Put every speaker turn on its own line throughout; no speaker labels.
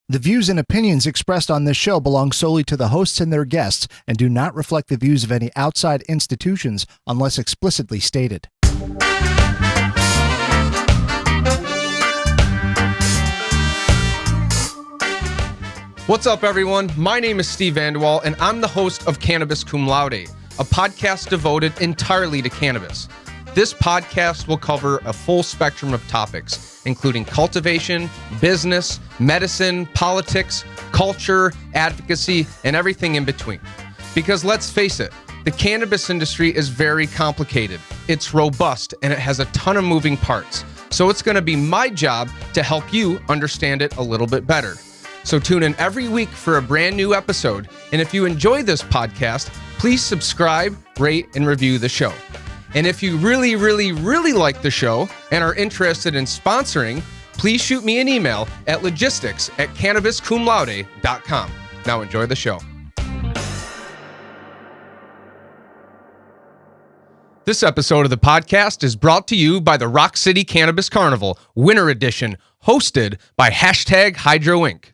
The views and opinions expressed on this show belong solely to the hosts and their guests and do not reflect the views of any outside institutions unless explicitly stated.
What's up, everyone? My name is Steve Vanderwall, and I'm the host of Cannabis Cum Laude, a podcast devoted entirely to cannabis. This podcast will cover a full spectrum of topics, including cultivation, business, medicine, politics, culture, advocacy, and everything in between. Because let's face it, the cannabis industry is very complicated. It's robust, and it has a ton of moving parts. So it's going to be my job to help you understand it a little bit better. So tune in every week for a brand new episode. And if you enjoy this podcast, please subscribe, rate, and review the show. And if you really like the show and are interested in sponsoring, please shoot me an email at logistics@cannabiscumlaude.com. Now enjoy the show. This episode of the podcast is brought to you by the Rock City Cannabis Carnival, Winter Edition, hosted by #Hydro Inc.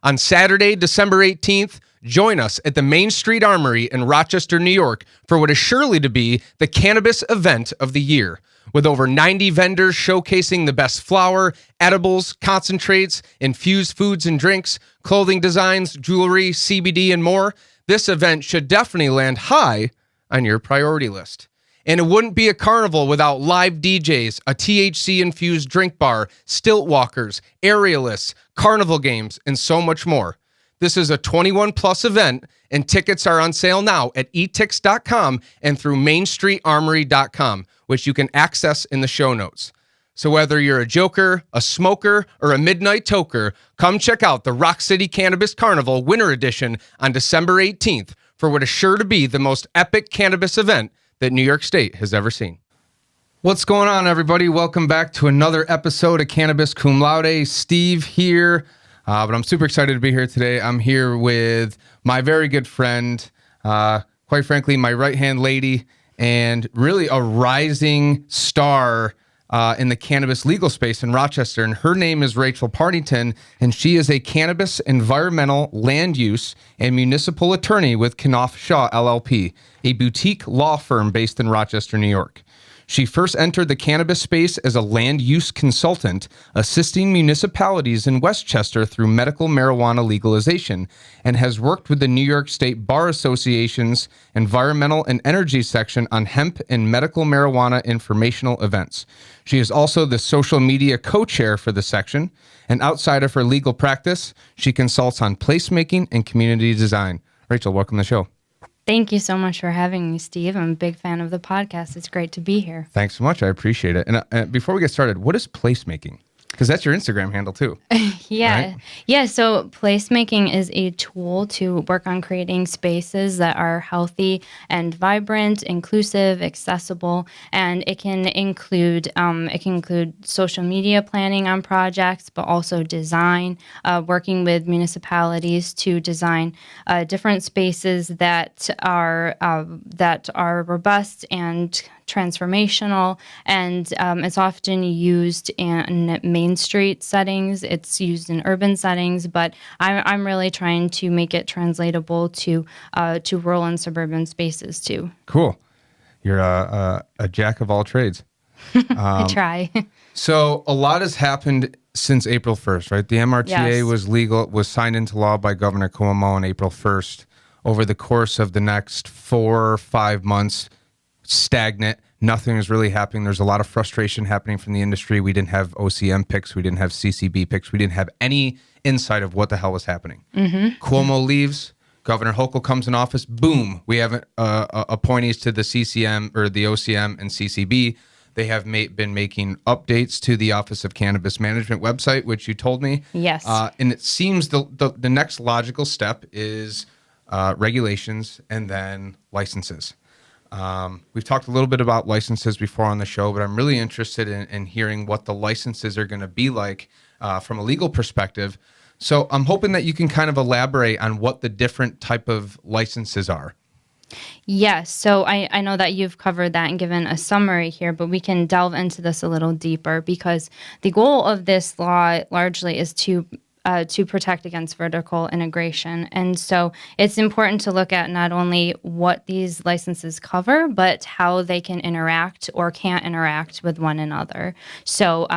On Saturday, December 18th, join us at the Main Street Armory in Rochester, New York for what is surely to be the cannabis event of the year. With over 90 vendors showcasing the best flower, edibles, concentrates, infused foods and drinks, clothing designs, jewelry, CBD, and more, this event should definitely land high on your priority list. And it wouldn't be a carnival without live DJs, a THC-infused drink bar, stilt walkers, aerialists, carnival games, and so much more. This is a 21-plus event, and tickets are on sale now at etix.com and through mainstreetarmory.com, which you can access in the show notes. So whether you're a joker, a smoker, or a midnight toker, come check out the Rock City Cannabis Carnival Winter Edition on December 18th for what is sure to be the most epic cannabis event that New York State has ever seen. What's going on, everybody? Welcome back to another episode of Cannabis Cum Laude. Steve here, but I'm super excited to be here today. I'm here with my very good friend, quite frankly, my right-hand lady, and really a rising star in the cannabis legal space in Rochester. And her name is Rachel Partington, and she is a cannabis environmental land use and municipal attorney with Knauf Shaw LLP, a boutique law firm based in Rochester, New York. She first entered the cannabis space as a land use consultant, assisting municipalities in Westchester through medical marijuana legalization, and has worked with the New York State Bar Association's Environmental and Energy section on hemp and medical marijuana informational events. She is also the social media co-chair for the section, and outside of her legal practice, she consults on placemaking and community design. Rachel, welcome to the show.
Thank you so much for having me, Steve. I'm a big fan of the podcast. It's great to be here.
Thanks so much. I appreciate it. And before we get started, what is placemaking? Because that's your Instagram handle too.
Yeah.
Right?
Yeah. So placemaking is a tool to work on creating spaces that are healthy and vibrant, inclusive, accessible, and it can include social media planning on projects, but also design, working with municipalities to design different spaces that are robust and transformational, and it's often used in Main Street settings. It's used in urban settings, but I'm really trying to make it translatable to rural and suburban spaces too.
Cool. You're a jack of all trades.
I try.
So a lot has happened since April 1st, right? The MRTA
Yes.
was signed into law by Governor Cuomo on April 1st. Over the course of the next 4 or 5 months, stagnant. Nothing is really happening. There's a lot of frustration happening from the industry. We didn't have OCM picks. We didn't have CCB picks. We didn't have any insight of what the hell was happening. Mm-hmm. Cuomo leaves. Governor Hochul comes in office. Boom. We have appointees to the CCM or the OCM and CCB. They have been making updates to the Office of Cannabis Management website, which you told me.
Yes.
And it seems the next logical step is regulations and then licenses. We've talked a little bit about licenses before on the show, but I'm really interested in hearing what the licenses are going to be like from a legal perspective. So I'm hoping that you can kind of elaborate on what the different type of licenses are.
Yes. So I know that you've covered that and given a summary here, but we can delve into this a little deeper because the goal of this law largely is to to protect against vertical integration. And so it's important to look at not only what these licenses cover, but how they can interact or can't interact with one another. So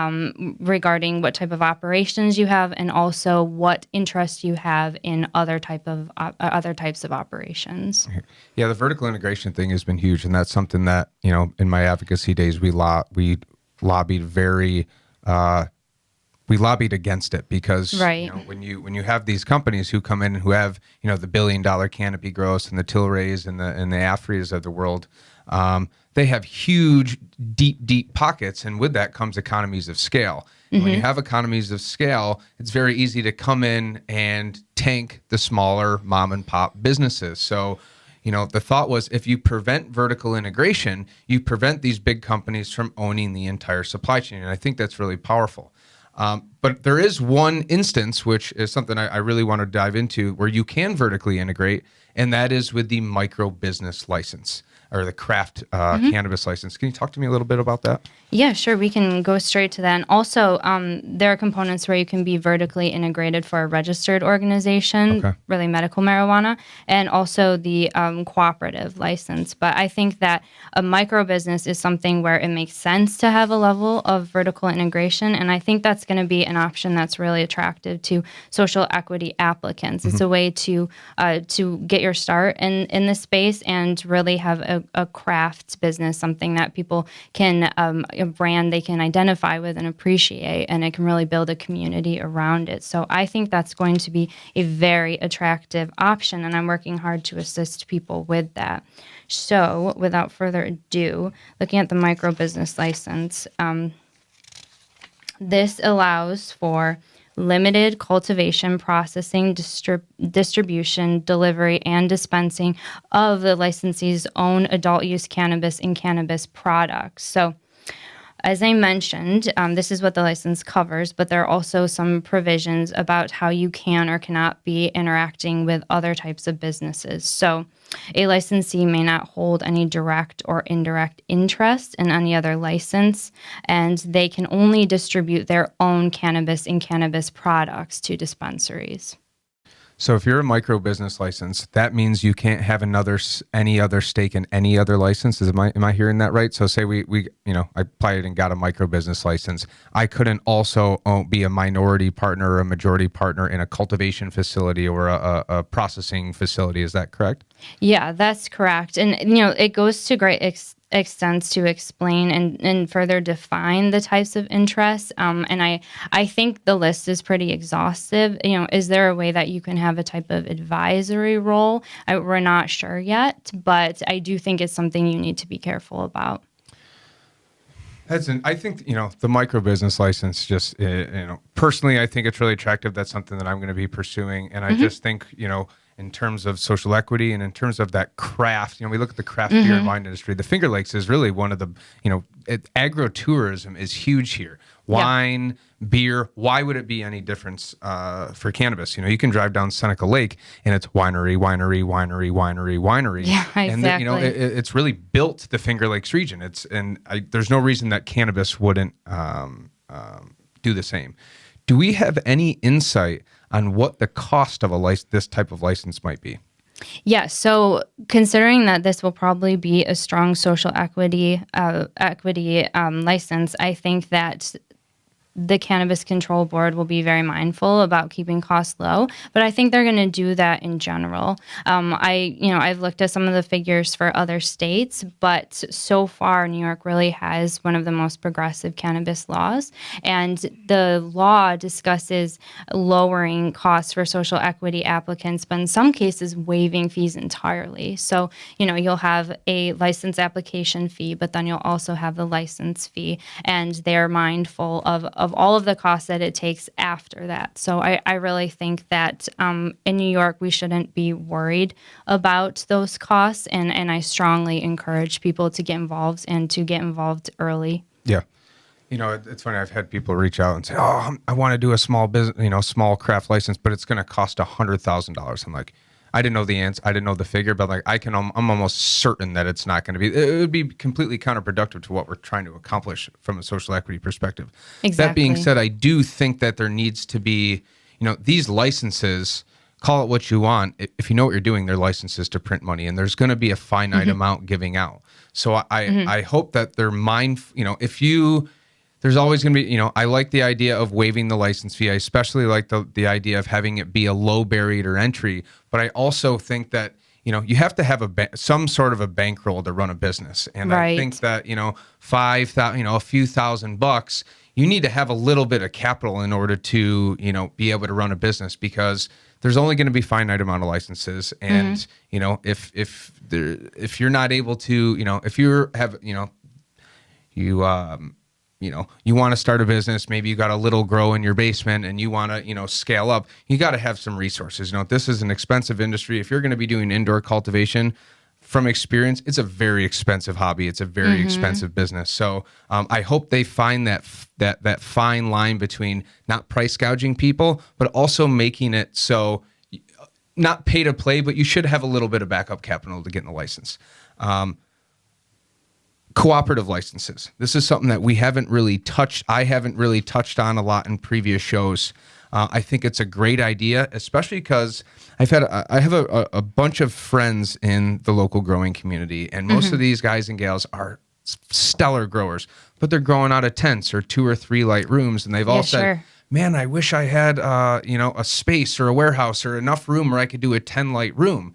regarding what type of operations you have, and also what interest you have in other types of operations.
Yeah, the vertical integration thing has been huge, and that's something that, in my advocacy days, we lobbied very. We lobbied against it because
Right.
when you have these companies who come in and who have the $1 billion canopy growths and the Tilrays and the Afries of the world, they have huge, deep pockets, and with that comes economies of scale. And when you have economies of scale, it's very easy to come in and tank the smaller mom and pop businesses. So, the thought was, if you prevent vertical integration, you prevent these big companies from owning the entire supply chain, and I think that's really powerful. But there is one instance, which is something I really want to dive into, where you can vertically integrate, and that is with the micro business license or the craft cannabis license. Can you talk to me a little bit about that?
Yeah, sure. We can go straight to that. And also, there are components where you can be vertically integrated for a registered organization, really medical marijuana, and also the cooperative license. But I think that a micro business is something where it makes sense to have a level of vertical integration. And I think that's going to be an option that's really attractive to social equity applicants. It's a way to get your start in this space and really have a craft business, something that people can a brand they can identify with and appreciate, and it can really build a community around it. So I think that's going to be a very attractive option, and I'm working hard to assist people with that. So without further ado, looking at the micro business license, this allows for limited cultivation, processing, distribution, delivery, and dispensing of the licensee's own adult use cannabis and cannabis products. So as I mentioned, this is what the license covers, but there are also some provisions about how you can or cannot be interacting with other types of businesses. So a licensee may not hold any direct or indirect interest in any other license, and they can only distribute their own cannabis and cannabis products to dispensaries.
So if you're a micro business license, that means you can't have any other stake in any other license. Am I hearing that right? So say we I applied and got a micro business license. I couldn't also be a minority partner or a majority partner in a cultivation facility or a processing facility. Is that correct?
Yeah, that's correct. And, it goes to great extents to explain and further define the types of interests. And I think the list is pretty exhaustive. Is there a way that you can have a type of advisory role? We're not sure yet, but I do think it's something you need to be careful about.
I think, the micro business license just, personally, I think it's really attractive. That's something that I'm going to be pursuing. And I just think, in terms of social equity and in terms of that craft, we look at the craft beer and wine industry. The Finger Lakes is really one of the, agro-tourism is huge here. Wine, beer, why would it be any difference for cannabis? You can drive down Seneca Lake and it's winery.
Yeah, exactly.
And it's really built the Finger Lakes region. There's no reason that cannabis wouldn't do the same. Do we have any insight on what the cost of this type of license might be?
Yeah, so considering that this will probably be a strong social equity license, I think that the Cannabis Control Board will be very mindful about keeping costs low, but I think they're going to do that in general. I've looked at some of the figures for other states, but so far New York really has one of the most progressive cannabis laws, and the law discusses lowering costs for social equity applicants, but in some cases waiving fees entirely. So, you'll have a license application fee, but then you'll also have the license fee, and they're mindful of all of the costs that it takes after that. So I really think that in New York, we shouldn't be worried about those costs. And I strongly encourage people to get involved and to get involved early.
Yeah. It's funny. I've had people reach out and say, "Oh, I want to do a small business, small craft license, but it's going to cost $100,000." I'm like, I didn't know the answer. I didn't know the figure, but I'm almost certain that it's not going to be. It would be completely counterproductive to what we're trying to accomplish from a social equity perspective.
Exactly.
That being said, I do think that there needs to be, these licenses, call it what you want. If you know what you're doing, they're licenses to print money, and there's going to be a finite amount giving out. So I hope that they're there's always going to be, I like the idea of waiving the license fee. I especially like the idea of having it be a low barrier to entry. But I also think that, you have to have some sort of a bankroll to run a business. And I think that, $5,000, a few $1,000, you need to have a little bit of capital in order to, be able to run a business, because there's only going to be finite amount of licenses. And, if you're not able to, if you have, you want to start a business, maybe you got a little grow in your basement and you want to, scale up, you got to have some resources. This is an expensive industry. If you're going to be doing indoor cultivation, from experience, it's a very expensive hobby. It's a very expensive business. So I hope they find that fine line between not price gouging people, but also making it so not pay to play, but you should have a little bit of backup capital to get in the license. Cooperative licenses. This is something that we haven't really touched. I haven't really touched on a lot in previous shows. I think it's a great idea, especially because I have a bunch of friends in the local growing community, and most of these guys and gals are stellar growers, but they're growing out of tents or 2 or 3 light rooms, and they've all said, man, I wish I had a space or a warehouse or enough room where I could do a 10 light room.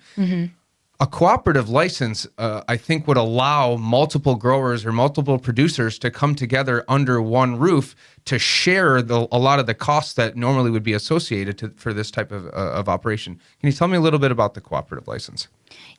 A cooperative license, I think, would allow multiple growers or multiple producers to come together under one roof to share a lot of the costs that normally would be associated for this type of operation. Can you tell me a little bit about the cooperative license?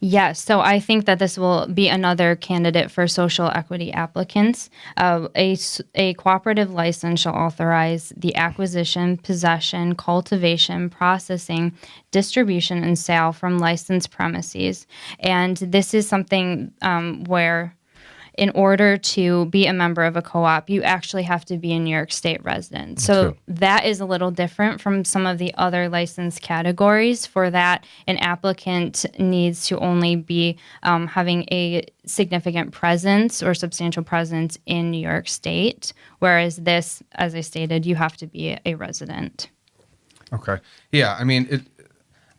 Yes, so I think that this will be another candidate for social equity applicants. A cooperative license shall authorize the acquisition, possession, cultivation, processing, distribution, and sale from licensed premises. And this is something where, in order to be a member of a co-op, you actually have to be a New York State resident. So that is a little different from some of the other license categories. For that, an applicant needs to only be having a significant presence or substantial presence in New York State, whereas this, as I stated, you have to be a resident.
Okay. Yeah, I mean,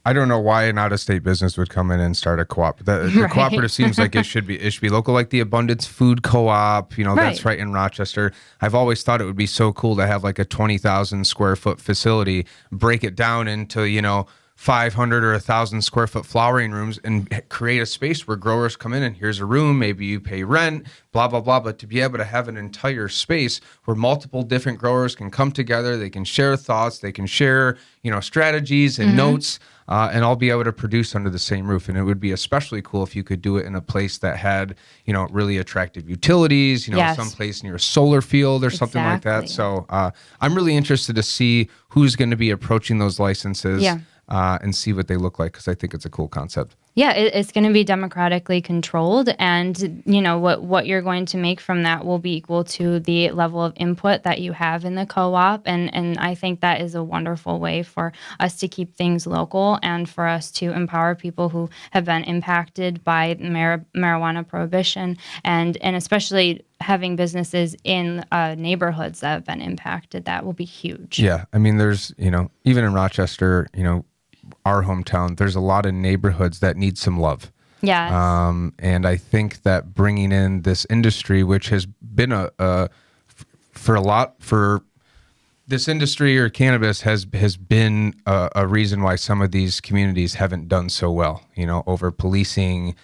I don't know why an out-of-state business would come in and start a co-op. The cooperative seems like it should be local, like the Abundance Food Co-op. That's right in Rochester. I've always thought it would be so cool to have like a 20,000 square foot facility, break it down into 500 or 1,000 square foot flowering rooms, and create a space where growers come in and here's a room. Maybe you pay rent, blah blah blah. But to be able to have an entire space where multiple different growers can come together, they can share thoughts, they can share strategies and notes. And all be able to produce under the same roof. And it would be especially cool if you could do it in a place that had, really attractive utilities, someplace near a solar field or something like that. So I'm really interested to see who's going to be approaching those licenses and see what they look like, because I think it's a cool concept.
Yeah, it's going to be democratically controlled, and what you're going to make from that will be equal to the level of input that you have in the co-op, and I think that is a wonderful way for us to keep things local and for us to empower people who have been impacted by marijuana prohibition, and especially having businesses in neighborhoods that have been impacted. That will be huge.
Yeah, I mean, there's even in Rochester, our hometown, there's a lot of neighborhoods that need some love.
Yeah.
And I think that bringing in this industry, which has been for this industry or cannabis has been a reason why some of these communities haven't done so well, over policing,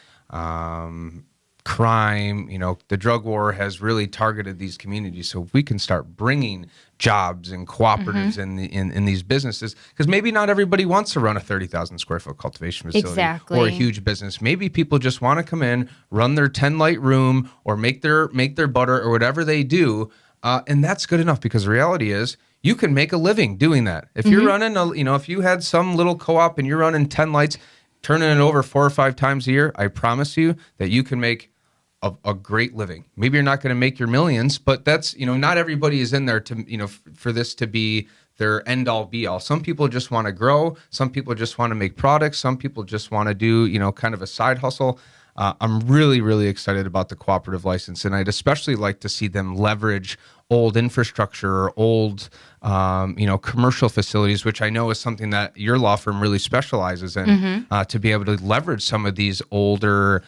crime, the drug war has really targeted these communities. So if we can start bringing jobs and cooperatives in these businesses, because maybe not everybody wants to run a 30,000 square foot cultivation facility or a huge business. Maybe people just want to come in, run their 10 light room, or make their butter or whatever they do. And that's good enough, because the reality is you can make a living doing that. If you're running, if you had some little co-op and you're running 10 lights, turning it over 4 or 5 times a year, I promise you that you can make a great living. Maybe you're not going to make your millions, but that's, not everybody is in there to, for this to be their end all be all. Some people just want to grow. Some people just want to make products. Some people just want to do, kind of a side hustle. I'm really, really excited about the cooperative license, and I'd especially like to see them leverage old infrastructure or old, commercial facilities, which I know is something that your law firm really specializes in, to be able to leverage some of these older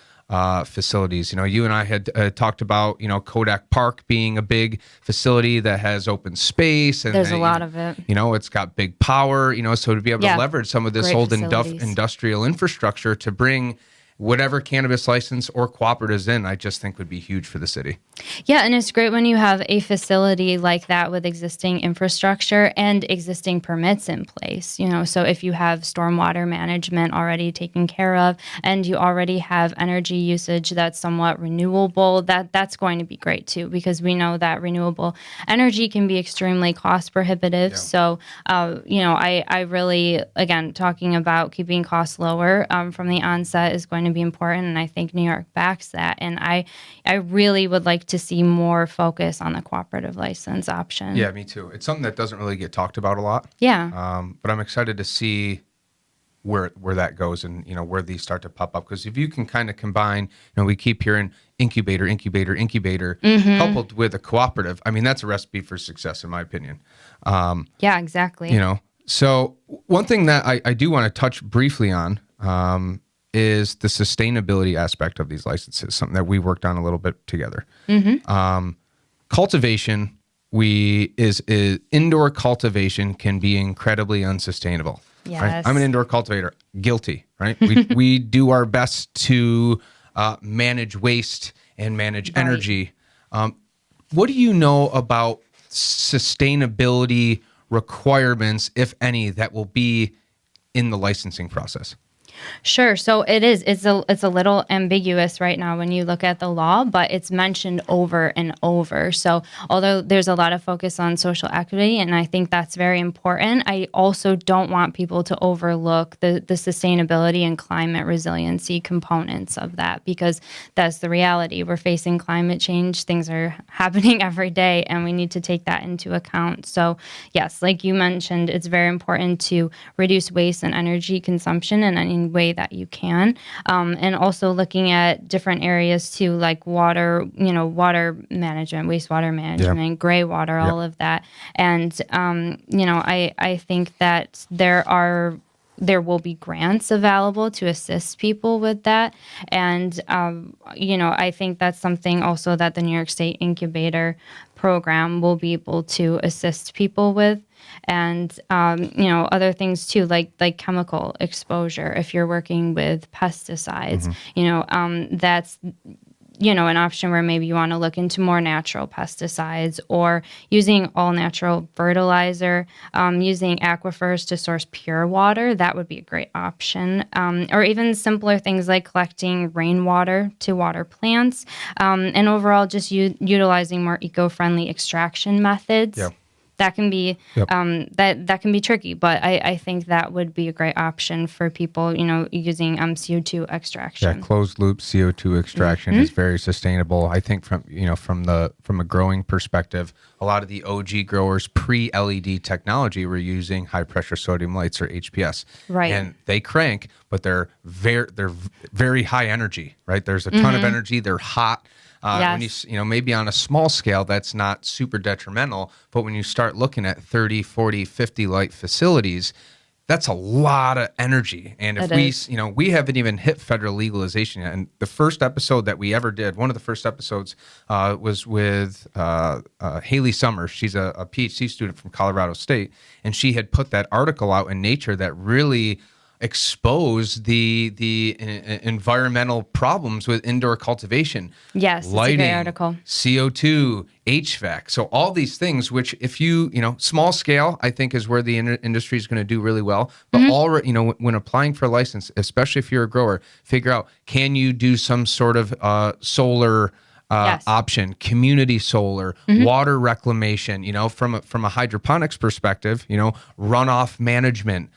facilities. You and I had talked about, Kodak Park being a big facility that has open space, and
There's a lot of it.
It's got big power, so to be able to leverage some of this
Great
old
facilities.
industrial infrastructure to bring whatever cannabis license or cooperatives in, I just think would be huge for the city.
Yeah, and it's great when you have a facility like that with existing infrastructure and existing permits in place. So if you have stormwater management already taken care of, and you already have energy usage that's somewhat renewable, that's going to be great too, because we know that renewable energy can be extremely cost prohibitive.
Yeah.
So, I really, again, talking about keeping costs lower from the onset is going to be important, and I think New York backs that. And I really would like to see more focus on the cooperative license option.
Yeah, me too. It's something that doesn't really get talked about a lot.
Yeah.
But I'm excited to see where that goes, and where these start to pop up, because if you can kind of combine, we keep hearing incubator coupled with a cooperative, I mean, that's a recipe for success in my opinion.
Yeah, exactly.
So one thing that I do want to touch briefly on is the sustainability aspect of these licenses, something that we worked on a little bit together. Cultivation is indoor cultivation can be incredibly unsustainable.
Yes.
Right? I'm an indoor cultivator. Guilty, right? We do our best to manage waste and manage energy. What do you know about sustainability requirements, if any, that will be in the licensing process?
Sure. So it's a little ambiguous right now when you look at the law, but it's mentioned over and over. So although there's a lot of focus on social equity, and I think that's very important, I also don't want people to overlook the sustainability and climate resiliency components of that, because that's the reality. We're facing climate change. Things are happening every day, and we need to take that into account. So yes, like you mentioned, it's very important to reduce waste and energy consumption in any way that you can, and also looking at different areas too, like water management, wastewater management, gray water, all of that. And I think that there will be grants available to assist people with that. And, I think that's something also that the New York State Incubator program will be able to assist people with. And, other things too, like chemical exposure. If you're working with pesticides, that's an option where maybe you want to look into more natural pesticides, or using all natural fertilizer, using aquifers to source pure water. That would be a great option. Or even simpler things like collecting rainwater to water plants, and overall just utilizing more eco-friendly extraction methods.
Yeah.
That can be that can be tricky, but I think that would be a great option for people, using CO2 extraction.
Yeah, closed loop CO2 extraction is very sustainable. I think from a growing perspective, a lot of the OG growers pre-LED technology were using high pressure sodium lights, or HPS.
Right.
And they crank, but they're very high energy, right? There's a ton of energy. They're hot. When you maybe on a small scale, that's not super detrimental, but when you start looking at 30, 40, 50 light facilities, that's a lot of energy. And if we haven't even hit federal legalization yet. And the first episode that we ever did, one of the first episodes, was with Haley Summers. She's a PhD student from Colorado State, and she had put that article out in Nature that really expose the environmental problems with indoor cultivation.
Yes,
lighting,
it's a great article.
CO2, HVAC. So all these things, which if you, small scale, I think is where the industry is going to do really well. But already, when applying for a license, especially if you're a grower, figure out, can you do some sort of solar option, community solar, water reclamation, from a hydroponics perspective, runoff management,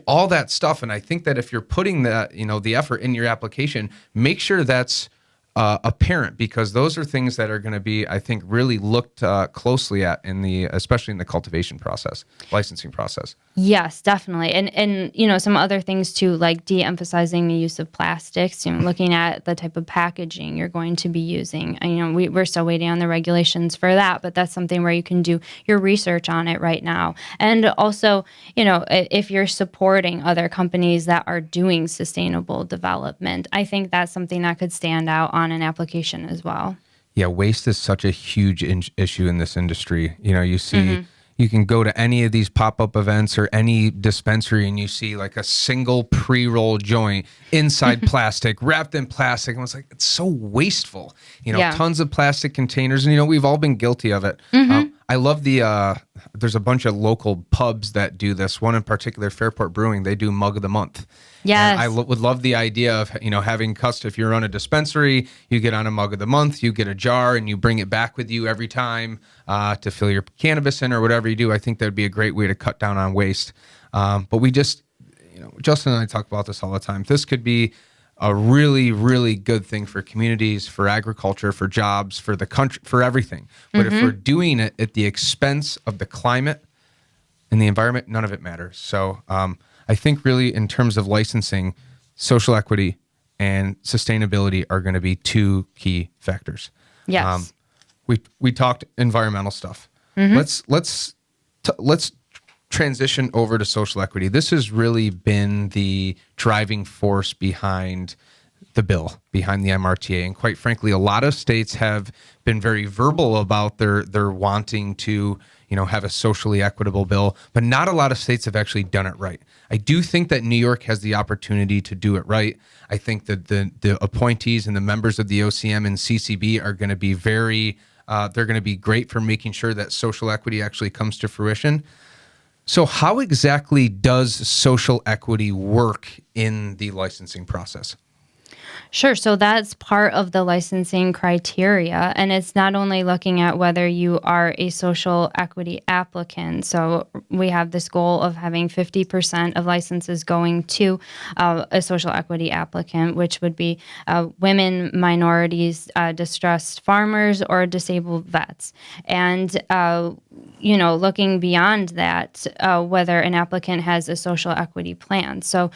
all that stuff. And I think that if you're putting the effort in your application, make sure that's apparent, because those are things that are going to be, I think, really looked closely at especially in the cultivation process, licensing process.
Yes, definitely. And some other things too, like de-emphasizing the use of plastics, looking at the type of packaging you're going to be using. And, we're still waiting on the regulations for that, but that's something where you can do your research on it right now. And also, if you're supporting other companies that are doing sustainable development, I think that's something that could stand out on an application as well.
Yeah, waste is such a huge issue in this industry. You see, you can go to any of these pop-up events or any dispensary and you see like a single pre-roll joint inside plastic, wrapped in plastic. And it's like, it's so wasteful. Tons of plastic containers. And, we've all been guilty of it. I love there's a bunch of local pubs that do this. One in particular, Fairport Brewing, they do Mug of the Month.
Yes.
And I would love the idea of, having if you run a dispensary, you get on a Mug of the Month, you get a jar and you bring it back with you every time to fill your cannabis in or whatever you do. I think that would be a great way to cut down on waste. But we just, Justin and I talk about this all the time. This could be a really, really good thing for communities, for agriculture, for jobs, for the country, for everything. But if we're doing it at the expense of the climate and the environment, none of it matters. So I think really in terms of licensing, social equity and sustainability are going to be two key factors.
Yes.
We talked environmental stuff. Let's transition over to social equity. This has really been the driving force behind the bill, behind the MRTA. And quite frankly, a lot of states have been very verbal about their wanting to, have a socially equitable bill, but not a lot of states have actually done it right. I do think that New York has the opportunity to do it right. I think that the appointees and the members of the OCM and CCB are going to be they're going to be great for making sure that social equity actually comes to fruition. So how exactly does social equity work in the licensing process?
Sure. So that's part of the licensing criteria. And it's not only looking at whether you are a social equity applicant. So we have this goal of having 50% of licenses going to a social equity applicant, which would be women, minorities, distressed farmers, or disabled vets. And, looking beyond that, whether an applicant has a social equity plan. So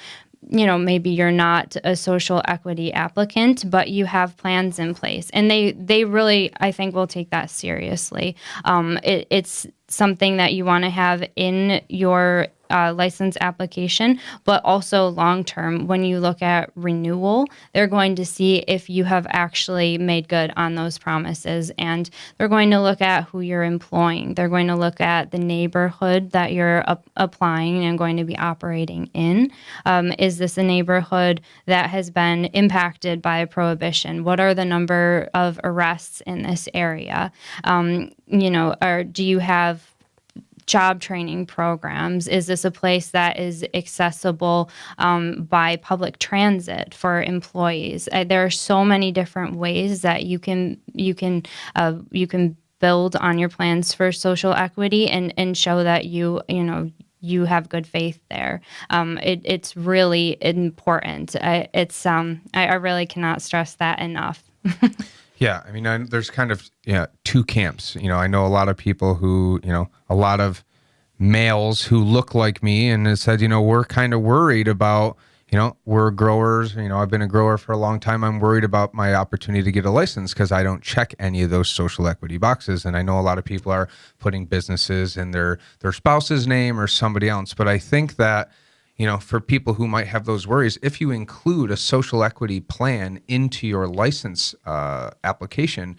maybe you're not a social equity applicant, but you have plans in place. And they really, I think, will take that seriously. It's something that you want to have in your license application, but also long-term, when you look at renewal, they're going to see if you have actually made good on those promises. And they're going to look at who you're employing. They're going to look at the neighborhood that you're applying and going to be operating in. Is this a neighborhood that has been impacted by prohibition? What are the number of arrests in this area? Or do you have job training programs? Is this a place that is accessible by public transit for employees? There are so many different ways that you can build on your plans for social equity and show that you have good faith there. It's really important. I really cannot stress that enough.
Yeah, I mean, there's kind of two camps. I know a lot of people who, a lot of males who look like me, and it said, we're kind of worried about, we're growers. I've been a grower for a long time. I'm worried about my opportunity to get a license because I don't check any of those social equity boxes. And I know a lot of people are putting businesses in their spouse's name or somebody else. But I think that, for people who might have those worries, if you include a social equity plan into your license application,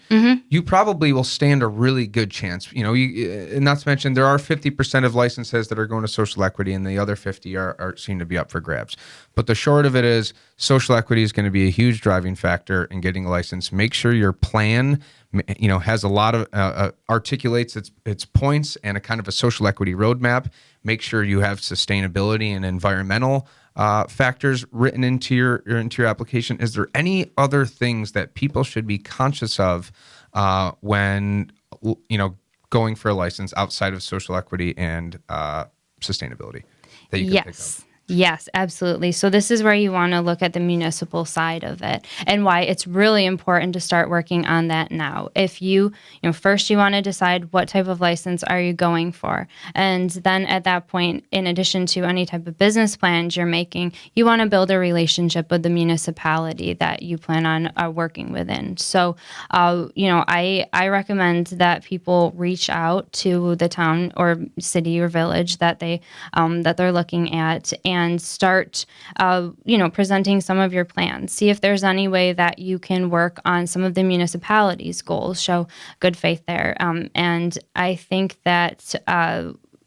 you probably will stand a really good chance. And not to mention, there are 50% of licenses that are going to social equity, and the other 50 seem to be up for grabs. But the short of it is, social equity is going to be a huge driving factor in getting a license. Make sure your plan, has a lot of articulates its points and a kind of a social equity roadmap. Make sure you have sustainability and environmental factors written into your application. Is there any other things that people should be conscious of when going for a license outside of social equity and sustainability that you can think of?
Yes, absolutely. So this is where you want to look at the municipal side of it and why it's really important to start working on that now. If first you want to decide what type of license are you going for. And then at that point, in addition to any type of business plans you're making, you want to build a relationship with the municipality that you plan on working within. So, I recommend that people reach out to the town or city or village that they're looking at and start, presenting some of your plans. See if there's any way that you can work on some of the municipality's goals. Show good faith there. And I think that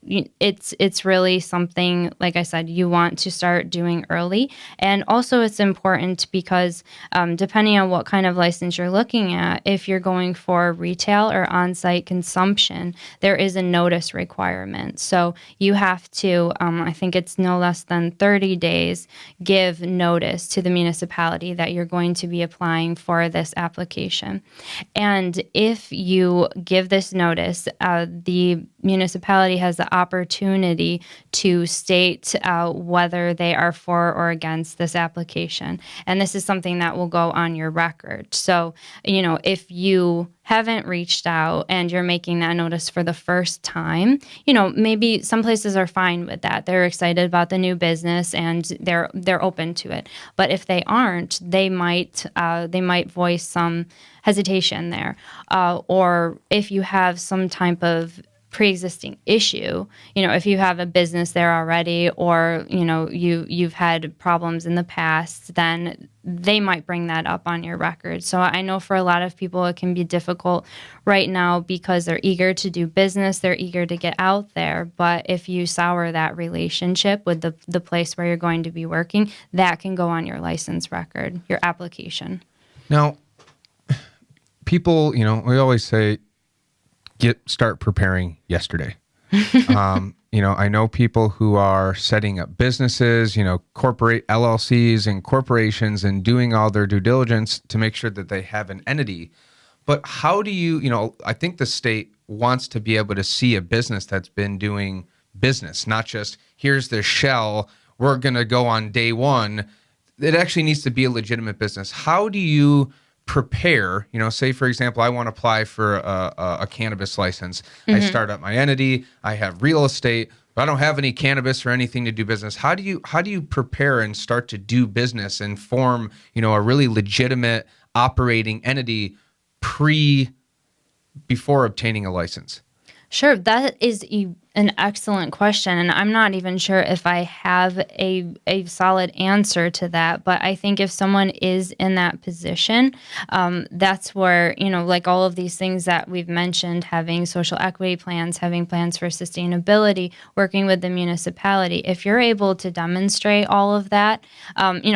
it's really something, like I said, you want to start doing early. And also it's important because depending on what kind of license you're looking at, if you're going for retail or on-site consumption, there is a notice requirement. So you have to, I think it's no less than 30 days, give notice to the municipality that you're going to be applying for this application. And if you give this notice, the municipality has the opportunity to state whether they are for or against this application. And this is something that will go on your record. So, if you haven't reached out and you're making that notice for the first time, maybe some places are fine with that. They're excited about the new business and they're open to it. But if they aren't, they might voice some hesitation there. Or if you have some type of pre-existing issue, if you have a business there already, or you've had problems in the past, then they might bring that up on your record. So I know for a lot of people it can be difficult right now because they're eager to do business, they're eager to get out there. But if you sour that relationship with the place where you're going to be working, that can go on your license record, your application.
Now, people, we always say, start preparing yesterday. I know people who are setting up businesses, corporate LLCs and corporations and doing all their due diligence to make sure that they have an entity. But how do you, I think the state wants to be able to see a business that's been doing business, not just here's the shell, we're going to go on day one. It actually needs to be a legitimate business. How do you prepare, say for example, I want to apply for a cannabis license. Mm-hmm. I start up my entity, I have real estate, but I don't have any cannabis or anything to do business. How do you prepare and start to do business and form, a really legitimate operating entity before obtaining a license?
Sure, that is an excellent question, and I'm not even sure if I have a solid answer to that. But I think if someone is in that position, that's where, like all of these things that we've mentioned, having social equity plans, having plans for sustainability, working with the municipality, if you're able to demonstrate all of that,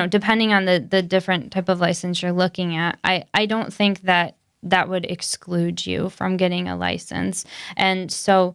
depending on the different type of license you're looking at, I don't think that would exclude you from getting a license. And so,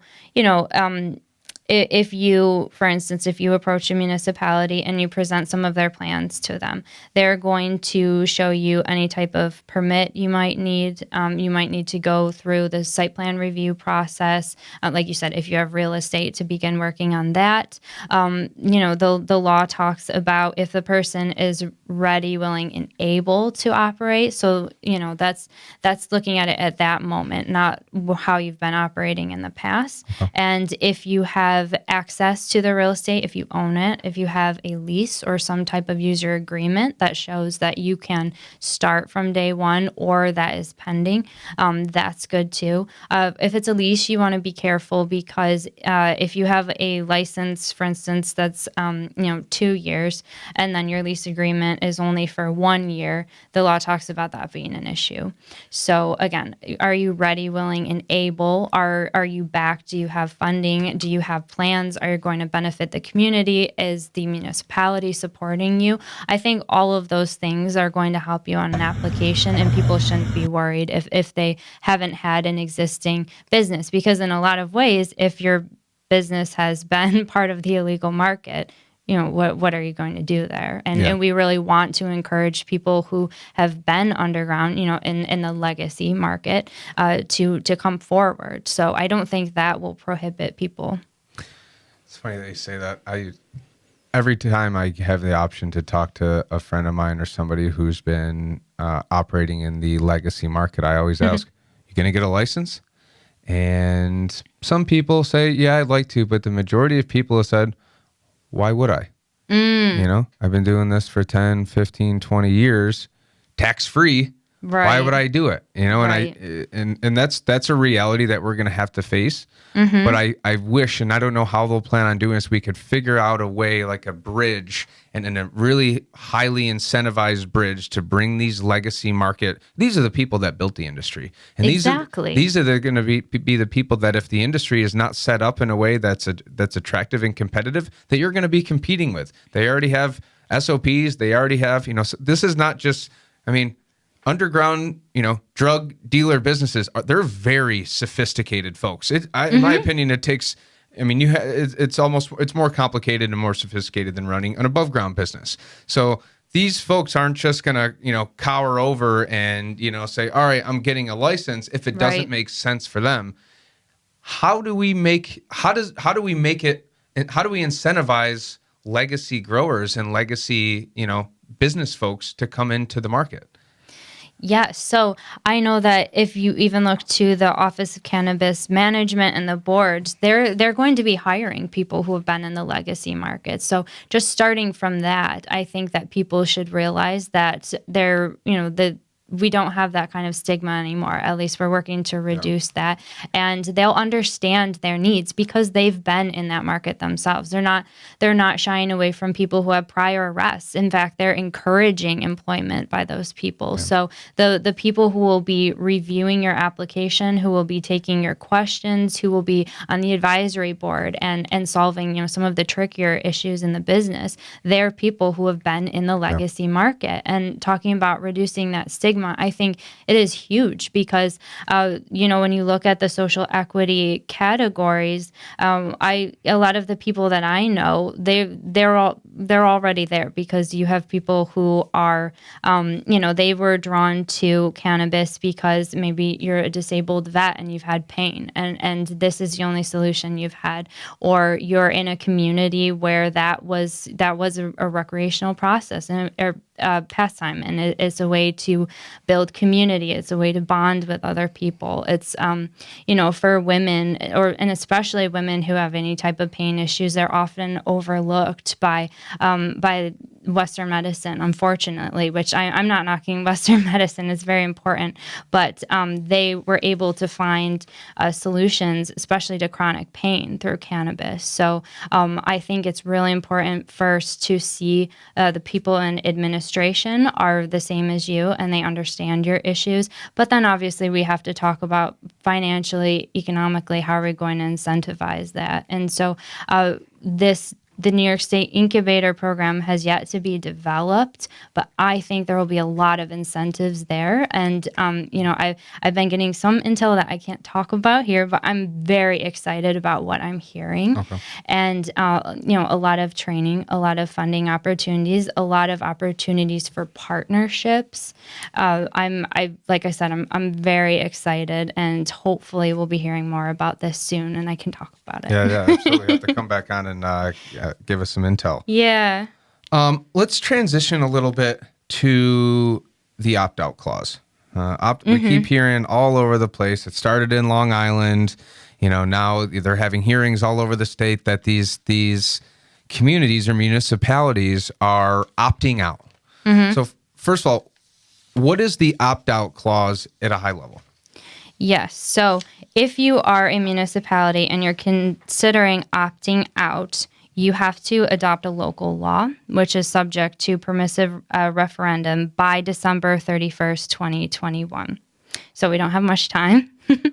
if you, for instance, if you approach a municipality and you present some of their plans to them, they're going to show you any type of permit you might need. You might need to go through the site plan review process. Like you said, if you have real estate, to begin working on that. The law talks about if the person is ready, willing, and able to operate. So, that's looking at it at that moment, not how you've been operating in the past. Uh-huh. And if you have access to the real estate, if you own it, if you have a lease or some type of user agreement that shows that you can start from day one or that is pending, that's good too. If it's a lease, you want to be careful because if you have a license, for instance, that's 2 years, and then your lease agreement is only for 1 year, the law talks about that being an issue. So again, are you ready, willing, and able? Are you backed? Do you have funding? Do you have plans? Are you going to benefit the community? Is the municipality supporting you? I think all of those things are going to help you on an application, and people shouldn't be worried if they haven't had an existing business, because in a lot of ways, if your business has been part of the illegal market, what are you going to do there? And we really want to encourage people who have been underground, in the legacy market, to come forward. So I don't think that will prohibit people.
It's funny that you say that. every time I have the option to talk to a friend of mine or somebody who's been operating in the legacy market, I always ask, "You going to get a license?" And some people say, "Yeah, I'd like to," but the majority of people have said, "Why would I? I've been doing this for 10, 15, 20 years, tax-free.
Right.
Why would I do it?"
Right.
And that's a reality that we're going to have to face. But I wish, and I don't know how they'll plan on doing this, we could figure out a way, like a bridge, and a really highly incentivized bridge to bring these legacy market. These are the people that built the industry, and
Exactly.
these are going to be the people that, if the industry is not set up in a way that's attractive and competitive, that you're going to be competing with. They already have SOPs. They already have, so this is not just, underground, drug dealer businesses they're very sophisticated folks. In my opinion, it takes. It's more complicated and more sophisticated than running an above ground business. So these folks aren't just gonna, cower over and say, "All right, I'm getting a license," if it doesn't
Right.
make sense for them. How do we incentivize legacy growers and legacy, business folks to come into the market?
Yes. So I know that if you even look to the Office of Cannabis Management and the boards, they're going to be hiring people who have been in the legacy market. So just starting from that, I think that people should realize that we don't have that kind of stigma anymore. At least we're working to reduce that. And they'll understand their needs because they've been in that market themselves. They're not shying away from people who have prior arrests. In fact, they're encouraging employment by those people. Yeah. So the people who will be reviewing your application, who will be taking your questions, who will be on the advisory board and solving, some of the trickier issues in the business, they're people who have been in the legacy market. And talking about reducing that stigma, I think it is huge because, when you look at the social equity categories, a lot of the people that I know, they're already there because you have people who are, they were drawn to cannabis because maybe you're a disabled vet and you've had pain and this is the only solution you've had, or you're in a community where that was a recreational process or pastime, and it's a way to build community. It's a way to bond with other people. It's for women and especially women who have any type of pain issues, they're often overlooked by Western medicine, unfortunately, which I'm not knocking Western medicine. It's very important, but they were able to find solutions, especially to chronic pain, through cannabis. So I think it's really important first to see the people in administration are the same as you and they understand your issues. But then obviously we have to talk about financially, economically, how are we going to incentivize that? And so the New York State Incubator Program has yet to be developed, but I think there will be a lot of incentives there. And, I've been getting some intel that I can't talk about here, but I'm very excited about what I'm hearing. Okay. And, a lot of training, a lot of funding opportunities, a lot of opportunities for partnerships. Like I said, I'm very excited, and hopefully we'll be hearing more about this soon, and I can talk about it.
Yeah, absolutely. Have to come back on and give us some intel.
Yeah.
Let's transition a little bit to the opt-out clause. We keep hearing all over the place. It started in Long Island. Now they're having hearings all over the state that these communities or municipalities are opting out. So first of all, what is the opt-out clause at a high level?
Yes. So if you are a municipality and you're considering opting out, you have to adopt a local law, which is subject to permissive referendum by December 31st, 2021. So we don't have much time.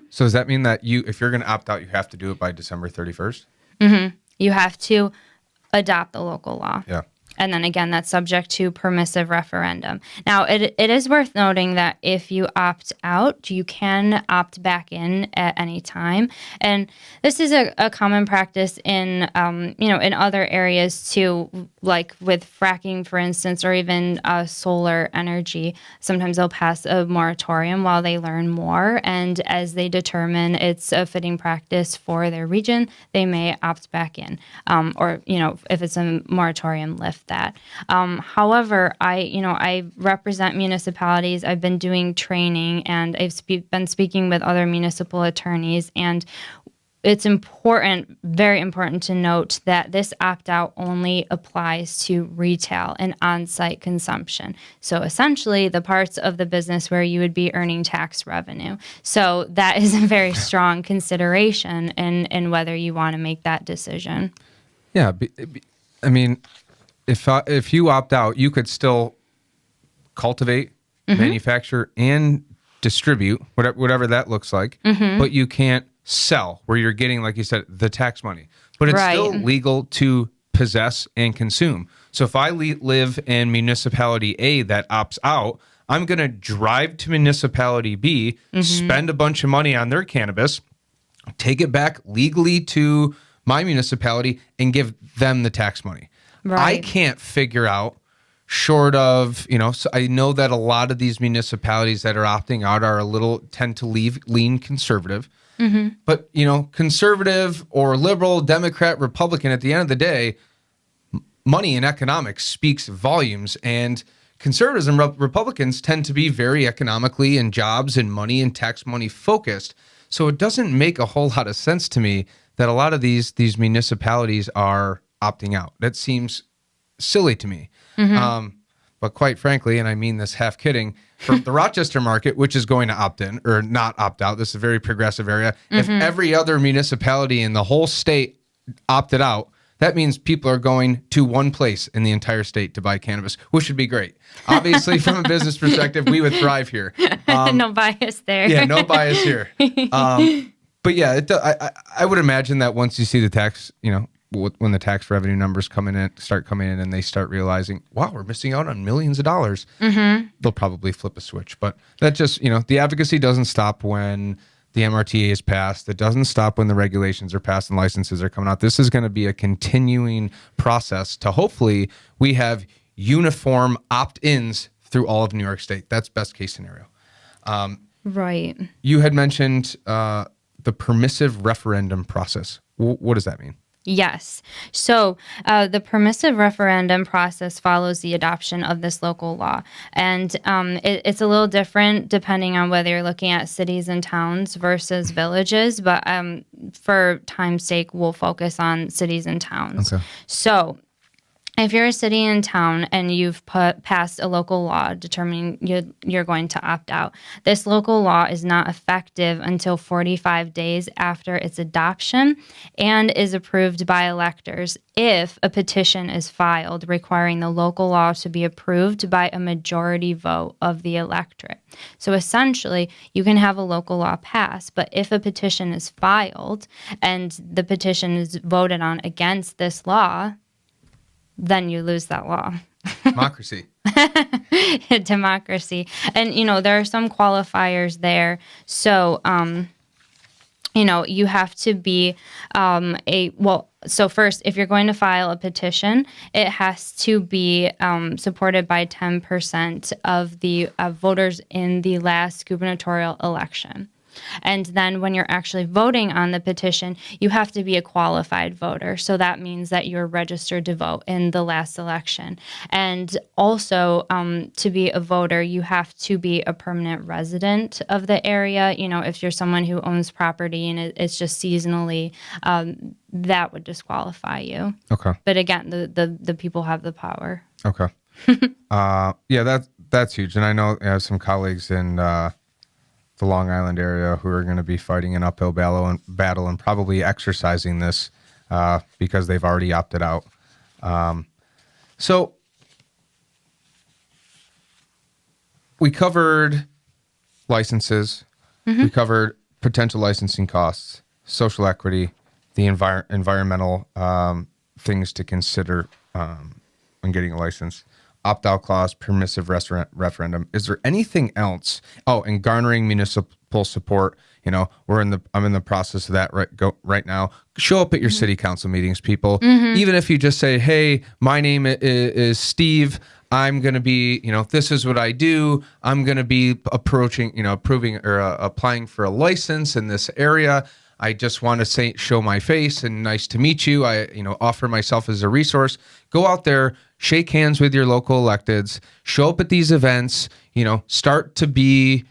So does that mean that if you're going to opt out, you have to do it by December 31st?
You have to adopt the local law.
Yeah.
And then again, that's subject to permissive referendum. Now, it is worth noting that if you opt out, you can opt back in at any time. And this is a common practice in, in other areas too, like with fracking, for instance, or even solar energy. Sometimes they'll pass a moratorium while they learn more. And as they determine it's a fitting practice for their region, they may opt back in. Or, if it's a moratorium, lift that. However, I represent municipalities. I've been doing training, and I've been speaking with other municipal attorneys, and it's important, very important to note that this opt-out only applies to retail and on-site consumption. So essentially the parts of the business where you would be earning tax revenue. So that is a very strong consideration in whether you want to make that decision.
Yeah. I mean, if you opt out, you could still cultivate, manufacture, and distribute, whatever that looks like, but you can't sell where you're getting, like you said, the tax money. But it's still legal to possess and consume. So if I live in municipality A that opts out, I'm going to drive to municipality B, spend a bunch of money on their cannabis, take it back legally to my municipality, and give them the tax money. I can't figure out, short of, so I know that a lot of these municipalities that are opting out tend to lean conservative. But, conservative or liberal, Democrat, Republican, at the end of the day, money in economics speaks volumes. And conservatives and Republicans tend to be very economically and jobs and money and tax money focused. So it doesn't make a whole lot of sense to me that a lot of these municipalities are opting out. That seems silly to me. But quite frankly, and I mean this half kidding, for the Rochester market, which is going to opt in or not opt out, this is a very progressive area. If every other municipality in the whole state opted out, that means people are going to one place in the entire state to buy cannabis, which would be great. Obviously, from a business perspective, we would thrive here.
No bias there.
Yeah, no bias here. But yeah, I would imagine that once you see the tax, when the tax revenue numbers start coming in and they start realizing, wow, we're missing out on millions of dollars, they'll probably flip a switch. But that just, the advocacy doesn't stop when the MRTA is passed. It doesn't stop when the regulations are passed and licenses are coming out. This is going to be a continuing process to hopefully we have uniform opt-ins through all of New York State. That's best case scenario.
Right.
You had mentioned the permissive referendum process. What does that mean?
Yes. So the permissive referendum process follows the adoption of this local law. And it's a little different depending on whether you're looking at cities and towns versus villages. But for time's sake, we'll focus on cities and towns.
Okay.
So if you're a city and town and you've passed a local law determining you're going to opt out, this local law is not effective until 45 days after its adoption and is approved by electors if a petition is filed requiring the local law to be approved by a majority vote of the electorate. So essentially, you can have a local law pass, but if a petition is filed and the petition is voted on against this law, then you lose that law.
Democracy.
Democracy. And, there are some qualifiers there. So, you have to be so first, if you're going to file a petition, it has to be supported by 10% of the voters in the last gubernatorial election. And then when you're actually voting on the petition, you have to be a qualified voter. So that means that you're registered to vote in the last election. And also, to be a voter, you have to be a permanent resident of the area. If you're someone who owns property and it's just seasonally, that would disqualify you.
Okay.
But again, the people have the power.
Okay. Yeah, that's huge. And I know I have some colleagues in the Long Island area who are going to be fighting an uphill battle and probably exercising this because they've already opted out. So we covered licenses. We covered potential licensing costs, social equity, the environmental things to consider on getting a license. Opt-out clause, permissive referendum. Is there anything else? Oh, and garnering municipal support. You know, I'm in the process of that right now. Show up at your city council meetings, people. Even if you just say, "Hey, my name is Steve. I'm going to be, this is what I do. I'm going to be approving or applying for a license in this area. I just want to show my face and nice to meet you. I, offer myself as a resource. Go out there, shake hands with your local electeds, show up at these events, start to be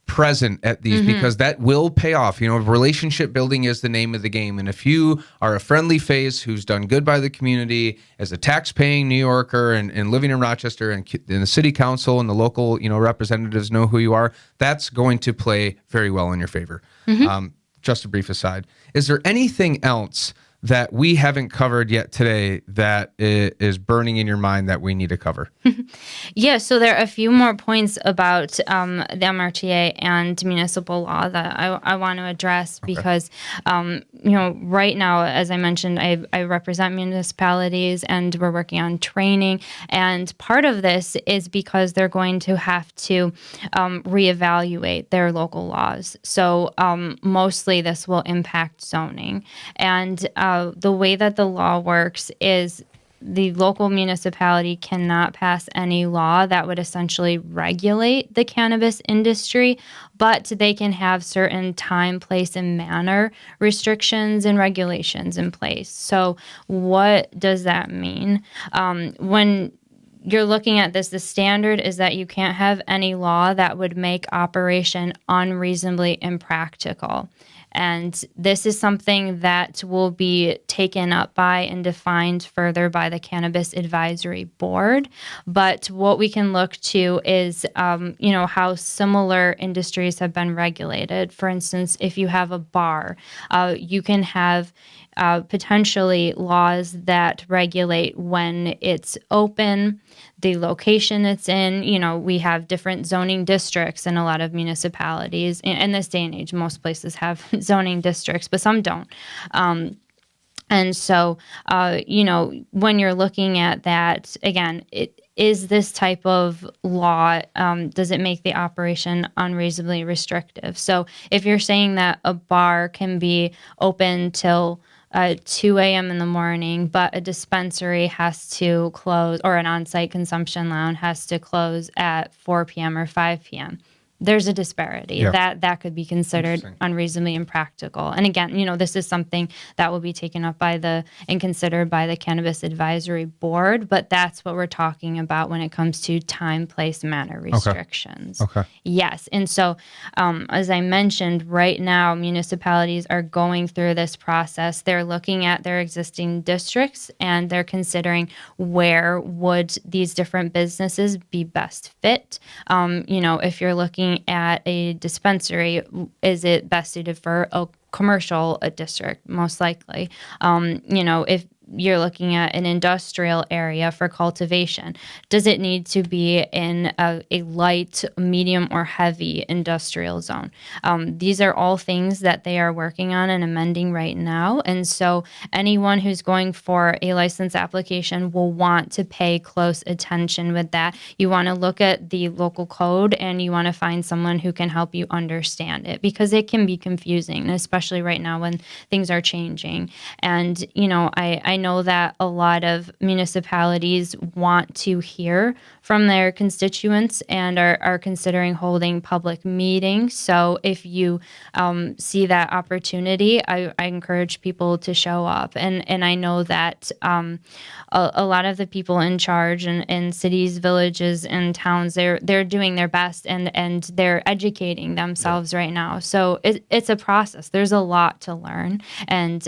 present at these because that will pay off. Relationship building is the name of the game. And if you are a friendly face who's done good by the community as a tax-paying New Yorker and living in Rochester and the city council and the local, representatives know who you are, that's going to play very well in your favor. Just a brief aside. Is there anything else that we haven't covered yet today that is burning in your mind that we need to cover?
Yeah, so there are a few more points about the MRTA and municipal law that I want to address because, right now, as I mentioned, I represent municipalities and we're working on training. And part of this is because they're going to have to reevaluate their local laws. So mostly this will impact zoning. And the way that the law works is the local municipality cannot pass any law that would essentially regulate the cannabis industry, but they can have certain time, place, and manner restrictions and regulations in place. So what does that mean? When you're looking at this, the standard is that you can't have any law that would make operation unreasonably impractical. And this is something that will be taken up by and defined further by the Cannabis Advisory Board. But what we can look to is, how similar industries have been regulated. For instance, if you have a bar, you can have potentially laws that regulate when it's open, the location it's in. We have different zoning districts in a lot of municipalities. In this day and age, most places have zoning districts, but some don't. And so, when you're looking at that, again, is this type of law, does it make the operation unreasonably restrictive? So if you're saying that a bar can be open till 2 a.m. in the morning, but a dispensary has to close, or an on-site consumption lounge has to close at 4 p.m. or 5 p.m., there's a disparity.
Yeah.
That could be considered unreasonably impractical. And again, this is something that will be taken up and considered by the Cannabis Advisory Board, but that's what we're talking about when it comes to time, place, manner restrictions.
Okay.
Yes. And so, as I mentioned, right now, municipalities are going through this process. They're looking at their existing districts and they're considering where would these different businesses be best fit. If you're looking at a dispensary, is it best suited for a commercial district? Most likely. If you're looking at an industrial area for cultivation, does it need to be in a light, medium, or heavy industrial zone? These are all things that they are working on and amending right now. And so anyone who's going for a license application will want to pay close attention with that. You want to look at the local code and you want to find someone who can help you understand it, because it can be confusing, especially right now when things are changing. And, I know that a lot of municipalities want to hear from their constituents and are considering holding public meetings. So if you see that opportunity, I encourage people to show up. And I know that a lot of the people in charge in cities, villages, and towns, they're doing their best and they're educating themselves right now. So it's a process. There's a lot to learn. And,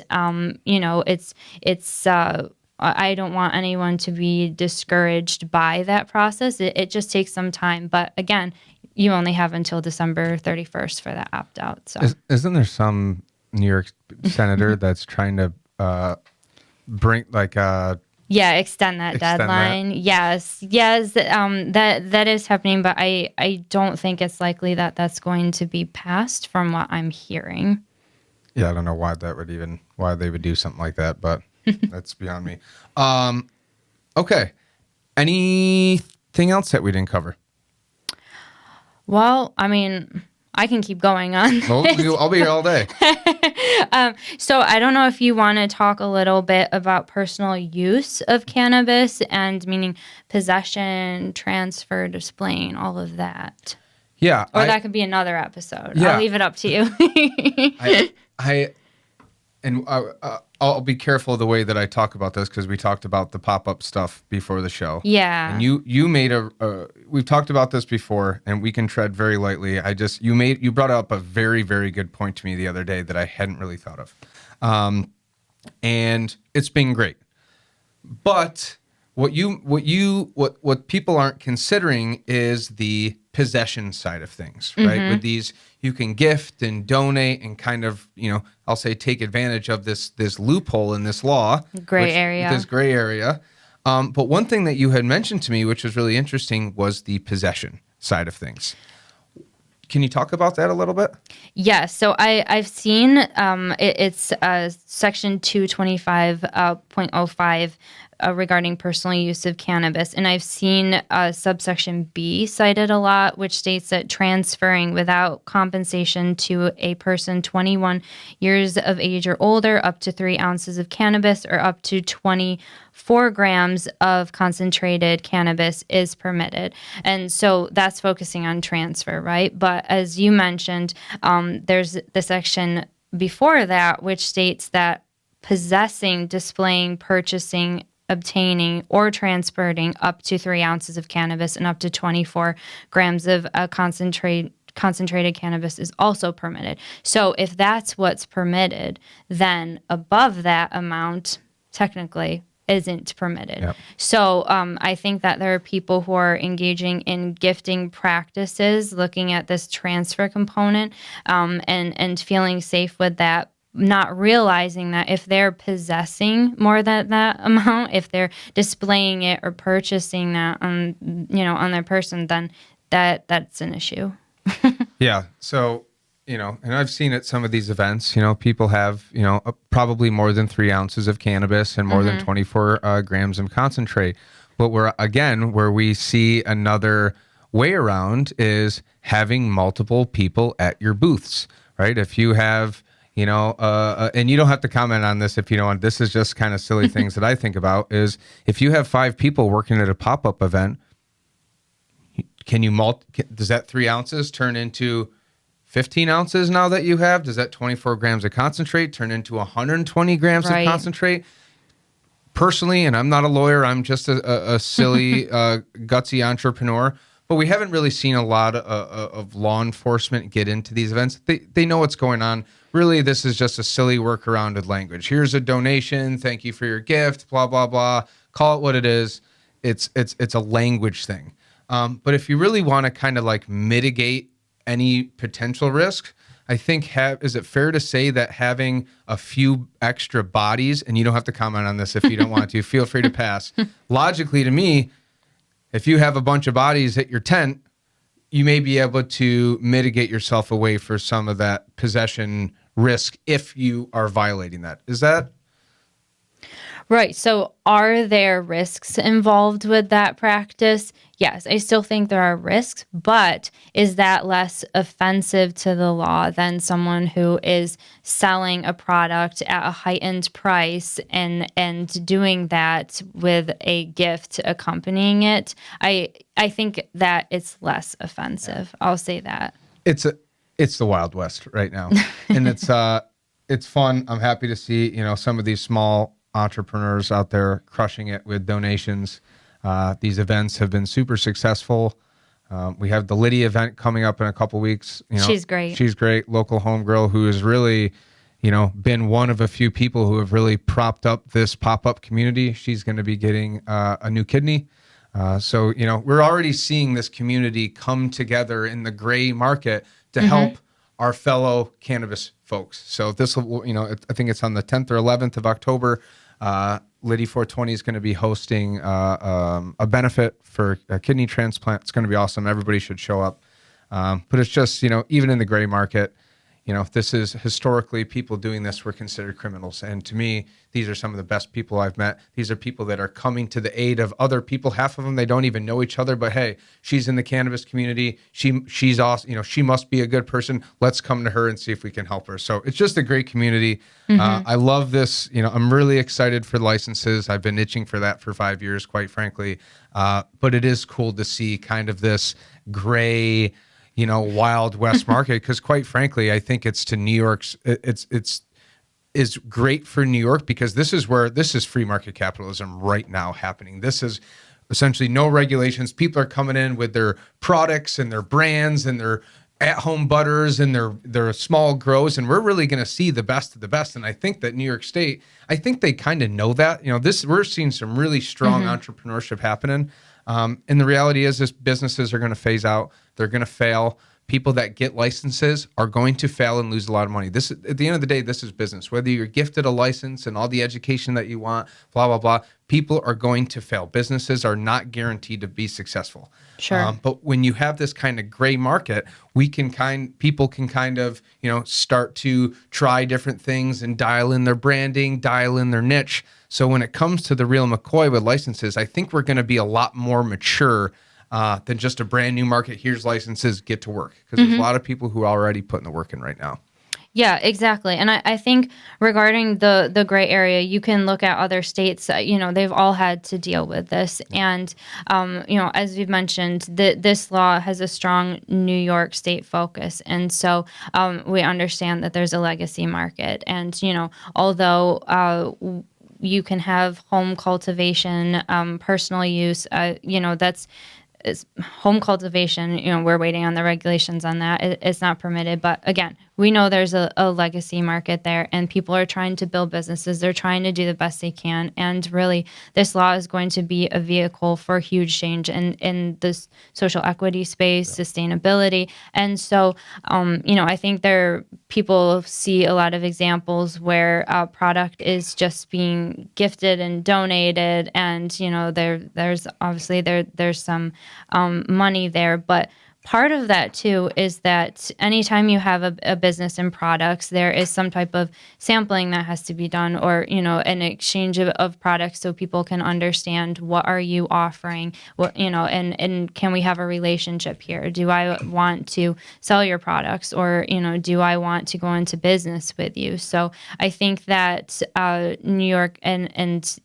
I don't want anyone to be discouraged by that process. It just takes some time. But again, you only have until December 31st for that opt-out. So
Isn't there some New York senator that's trying to bring
extend that deadline. Yes. That is happening, but I don't think it's likely that that's going to be passed from what I'm hearing.
Yeah, I don't know why they would do something like that, but that's beyond me. Okay. Anything else that we didn't cover?
Well, I mean, I can keep going on.
Well, I'll be here all day.
So I don't know if you want to talk a little bit about personal use of cannabis, and meaning possession, transfer, displaying, all of that.
Yeah.
Or that could be another episode.
Yeah.
I'll leave it up to you.
I'll be careful of the way that I talk about this, because we talked about the pop-up stuff before the show.
Yeah.
And you made we've talked about this before, and we can tread very lightly. You brought up a very, very good point to me the other day that I hadn't really thought of. And it's been great. But what people aren't considering is the possession side of things, right? With these, you can gift and donate and kind of, I'll say take advantage of this loophole in this law. This gray area. But one thing that you had mentioned to me, which was really interesting, was the possession side of things. Can you talk about that a little bit?
Yeah, so I've seen it's section 225.05 regarding personal use of cannabis, and I've seen subsection B cited a lot, which states that transferring without compensation to a person 21 years of age or older up to 3 ounces of cannabis or up to 24 grams of concentrated cannabis is permitted. And so that's focusing on transfer, right? But as you mentioned, there's the section before that, which states that possessing, displaying, purchasing, obtaining, or transporting up to 3 ounces of cannabis and up to 24 grams of concentrated cannabis is also permitted. So if that's what's permitted, then above that amount technically isn't permitted. Yep. So I think that there are people who are engaging in gifting practices, looking at this transfer component, and feeling safe with that, not realizing that if they're possessing more than that amount, if they're displaying it or purchasing that on their person, then that's an issue.
Yeah. So, and I've seen at some of these events, people have, probably more than 3 ounces of cannabis and more than 24 grams of concentrate. But where we see another way around is having multiple people at your booths, right? If you have, and you don't have to comment on this if you don't want. This is just kind of silly things that I think about, is if you have 5 people working at a pop-up event, does that 3 ounces turn into 15 ounces now that you have? Does that 24 grams of concentrate turn into 120 grams of concentrate? Personally, and I'm not a lawyer, I'm just a silly, gutsy entrepreneur, but we haven't really seen a lot of law enforcement get into these events. They know what's going on. Really, this is just a silly workaround of language. Here's a donation. Thank you for your gift. Blah, blah, blah. Call it what it is. It's a language thing. But if you really want to kind of like mitigate any potential risk, I think is it fair to say that having a few extra bodies, and you don't have to comment on this if you don't want to, feel free to pass. Logically, to me, if you have a bunch of bodies at your tent, you may be able to mitigate yourself away for some of that possession risk if you are violating that. Is that?
Right. So are there risks involved with that practice? Yes, I still think there are risks, but is that less offensive to the law than someone who is selling a product at a heightened price and doing that with a gift accompanying it? I think that it's less offensive. I'll say that. It's
the Wild West right now. And it's fun. I'm happy to see, some of these small entrepreneurs out there crushing it with donations. These events have been super successful. We have the Liddy event coming up in a couple weeks.
She's great.
She's great. Local homegirl who has really, been one of a few people who have really propped up this pop-up community. She's going to be getting a new kidney. So, we're already seeing this community come together in the gray market to help our fellow cannabis folks. So this will, I think it's on the 10th or 11th of October. Liddy 420 is going to be hosting a benefit for a kidney transplant. It's going to be awesome. Everybody should show up. But it's just, even in the gray market, this is historically people doing this were considered criminals. And to me, these are some of the best people I've met. These are people that are coming to the aid of other people. Half of them, they don't even know each other, but hey, she's in the cannabis community. She's awesome. She must be a good person. Let's come to her and see if we can help her. So it's just a great community. I love this. I'm really excited for licenses. I've been itching for that for 5 years, quite frankly. But it is cool to see kind of this gray, Wild West market, because quite frankly, I think it's to New York's, it's is great for New York, because this is free market capitalism right now happening. This is essentially no regulations. People are coming in with their products and their brands and their at-home butters and their small grows, and we're really going to see the best of the best. And I think that New York State, I think they kind of know that. We're seeing some really strong entrepreneurship happening. And the reality is businesses are going to phase out. They're going to fail. People that get licenses are going to fail and lose a lot of money. This, at the end of the day, this is business. Whether you're gifted a license and all the education that you want, blah, blah, blah, people are going to fail. Businesses are not guaranteed to be successful.
Sure.
But when you have this kind of gray market, people can kind of, start to try different things and dial in their branding, dial in their niche. So when it comes to the real McCoy with licenses, I think we're going to be a lot more mature than just a brand new market. Here's licenses, get to work. Because there's a lot of people who are already putting the work in right now.
Yeah, exactly. And I think regarding the gray area, you can look at other states, they've all had to deal with this. And, as you've mentioned, this law has a strong New York State focus. And so we understand that there's a legacy market. And, although you can have home cultivation, personal use, is home cultivation, we're waiting on the regulations on that. It's not permitted. But again, we know there's a legacy market there, and people are trying to build businesses. They're trying to do the best they can. And really, this law is going to be a vehicle for huge change in this social equity space, sustainability. And so, I think people see a lot of examples where a product is just being gifted and donated, and there's obviously there's some money there, but part of that too is that anytime you have a business and products, there is some type of sampling that has to be done, or an exchange of products, so people can understand what are you offering, and can we have a relationship here? Do I want to sell your products, or do I want to go into business with you? So I think that New York and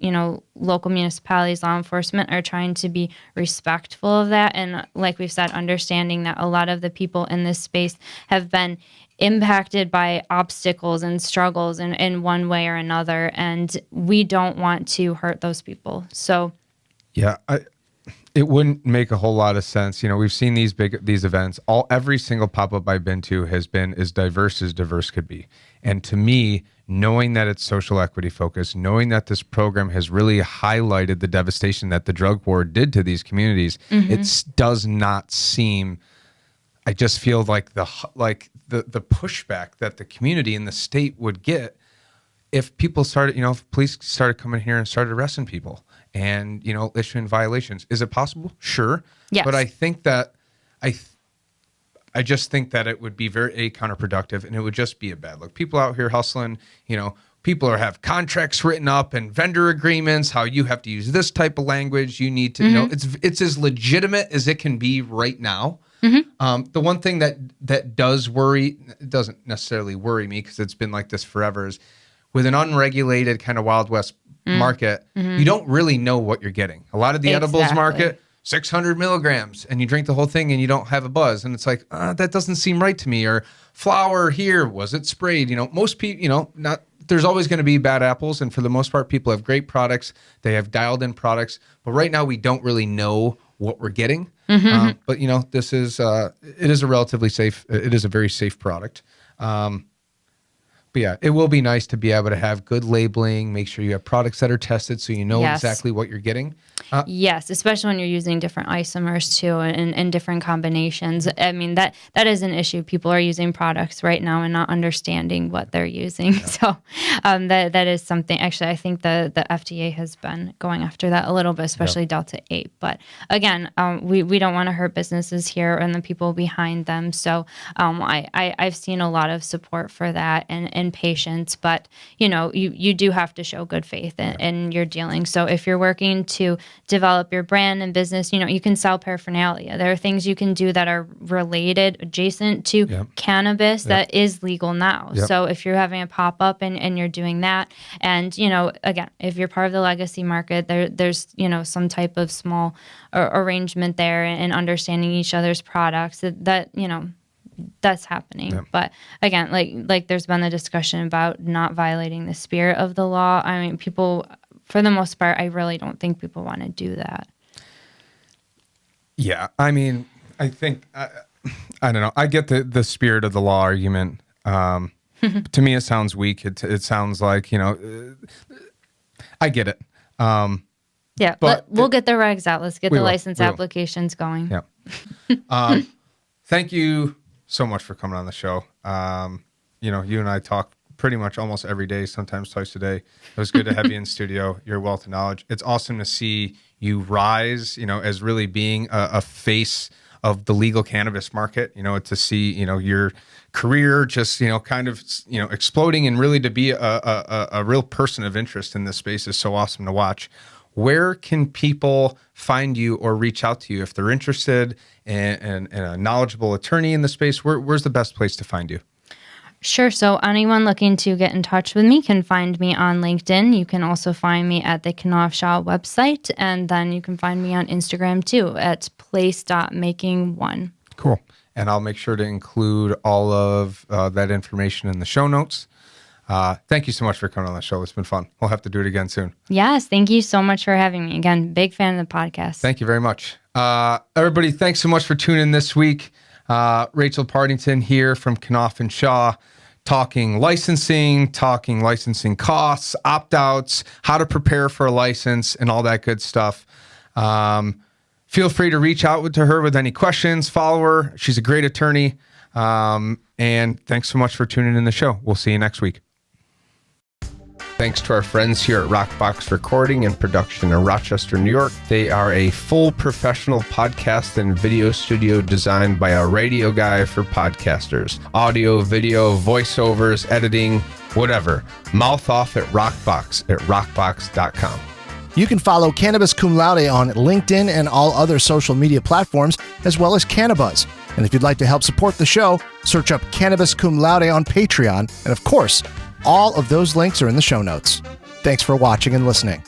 local municipalities, law enforcement are trying to be respectful of that, and like we've said, understanding that a lot of the people in this space have been impacted by obstacles and struggles in one way or another, and we don't want to hurt those people. So
yeah, it wouldn't make a whole lot of sense. We've seen these events. Every single pop-up I've been to has been as diverse could be. And to me, knowing that it's social equity focused, knowing that this program has really highlighted the devastation that the drug war did to these communities, it does not seem. I just feel like the pushback that the community and the state would get if people started, if police started coming here and started arresting people and issuing violations. Is it possible? Sure.
Yes.
But I think that I just think that it would be very counterproductive, and it would just be a bad look. People out here hustling, people have contracts written up and vendor agreements, how you have to use this type of language. You need to know it's as legitimate as it can be right now. The one thing that doesn't necessarily worry me, because it's been like this forever, is with an unregulated kind of Wild West market, you don't really know what you're getting. A lot of the edibles market, 600 milligrams, and you drink the whole thing and you don't have a buzz. And it's like, that doesn't seem right to me. Or flour here, was it sprayed? Most people, there's always going to be bad apples. And for the most part, people have great products. They have dialed in products. But right now we don't really know what we're getting. But this is, it is a relatively safe, it is a very safe product. But yeah, it will be nice to be able to have good labeling, make sure you have products that are tested so you know exactly what you're getting.
Yes, especially when you're using different isomers too, and different combinations. I mean, that is an issue. People are using products right now and not understanding what they're using. Yeah. So that is something. Actually, I think the FDA has been going after that a little bit, especially Delta 8. But again, we don't want to hurt businesses here and the people behind them. So I've seen a lot of support for that and patience. But you do have to show good faith in your dealing. So if you're working to develop your brand and business, you can sell paraphernalia. There are things you can do that are related, adjacent to cannabis that is legal now. So if you're having a pop-up and you're doing that, and, again, if you're part of the legacy market, there's, some type of small arrangement there and understanding each other's products that that's happening. Yeah. But again, like there's been the discussion about not violating the spirit of the law. I mean, people, for the most part, I really don't think people want to do that.
Yeah. I mean, I think, I don't know. I get the spirit of the law argument. To me, it sounds weak. It sounds like, I get it.
Yeah, but we'll get the regs out. Let's get the license applications going.
Yeah. Thank you so much for coming on the show. You and I talk pretty much almost every day, sometimes twice a day. It was good to have you in studio. You're a wealth of knowledge. It's awesome to see you rise, as really being a face of the legal cannabis market, to see, your career just, kind of, exploding, and really to be a real person of interest in this space is so awesome to watch. Where can people find you or reach out to you if they're interested in a knowledgeable attorney in the space? Where's the best place to find you?
Sure. So anyone looking to get in touch with me can find me on LinkedIn. You can also find me at the Knauf website, and then you can find me on Instagram too at place.making1.
Cool. And I'll make sure to include all of that information in the show notes. Thank you so much for coming on the show. It's been fun. We'll have to do it again soon.
Yes. Thank you so much for having me. Again, big fan of the podcast.
Thank you very much. Everybody, thanks so much for tuning in this week. Rachel Partington here from Knauf and Shaw, talking licensing costs, opt-outs, how to prepare for a license, and all that good stuff. Feel free to reach out to her with any questions. Follow her. She's a great attorney. And thanks so much for tuning in the show. We'll see you next week. Thanks to our friends here at Rockbox Recording and Production in Rochester, New York. They are a full professional podcast and video studio designed by a radio guy for podcasters. Audio, video, voiceovers, editing, whatever. Mouth off at Rockbox at rockbox.com.
You can follow Cannabis Cum Laude on LinkedIn and all other social media platforms, as well as Cannabis. And if you'd like to help support the show, search up Cannabis Cum Laude on Patreon. And of course, all of those links are in the show notes. Thanks for watching and listening.